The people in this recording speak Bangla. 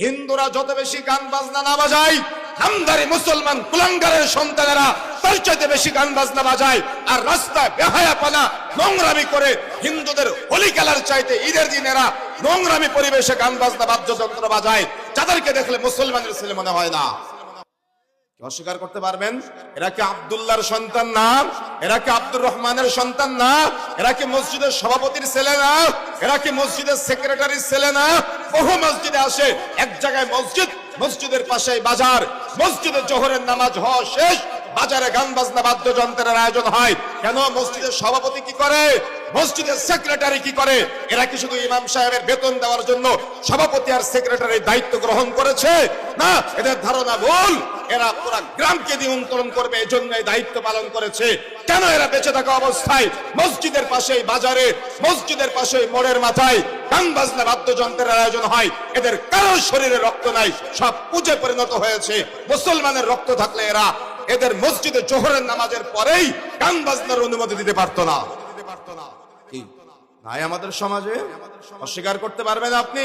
হিন্দুরা যত বেশি গান বাজনা না বাজায়, নামধারী মুসলমান কুলাঙ্গারের সন্তানেরা তার চাইতে বেশি গান বাজনা বাজায়, আর রাস্তায় বেহায়াপনা নোংরামি করে হিন্দুদের হোলি খেলার চাইতে ঈদের দিনেরা নোংরামি পরিবেশে গান বাজনা বাদ্যযন্ত্র বাজায়, যাদেরকে দেখলে মুসলমানের ছেলে মনে হয় না। অস্বীকার করতে পারবেন? এরা কি আব্দুল্লাহর সন্তান না? এরা কি আব্দুর রহমানের সন্তান না? এরা কি মসজিদের সভাপতির ছেলে না? এরা কি মসজিদের সেক্রেটারির ছেলে না? বহু মসজিদে আসে, এক জায়গায় মসজিদ, মসজিদের পাশে বাজার, মসজিদে জোহরের নামাজ হওয়া শেষ, বাজারে গান বাজনা বাদ্যযন্ত্রের আয়োজন হয়। কেন? মসজিদের সভাপতি কি করে? মসজিদের সেক্রেটারি কি করে? এরা কি শুধু ইমাম সাহেবের বেতন দেওয়ার জন্য সভাপতি আর সেক্রেটারির দায়িত্ব গ্রহণ করেছে? না, এদের ধারণা ভুল। এরা পুরো গ্রামকে নিয়ন্ত্রণ করবে, এজন্য এই দায়িত্ব পালন করেছে। কেন? এরা বেঁচে থাকা অবস্থায় মসজিদের পাশেই বাজারে, মসজিদের পাশেই মোড়ের মাথায় গান বাজনা বাদ্যযন্ত্রের আয়োজন হয়। এদের কারোর শরীরে রক্ত নাই, সব পুজো পরিণত হয়েছে। মুসলমানের রক্ত থাকলে এদের মসজিদে জোহরের নামাজের পরেই গান বাজনার অনুমতি দিতে পারতো না। কি নাই আমাদের সমাজে? অস্বীকার করতে পারবেন আপনি?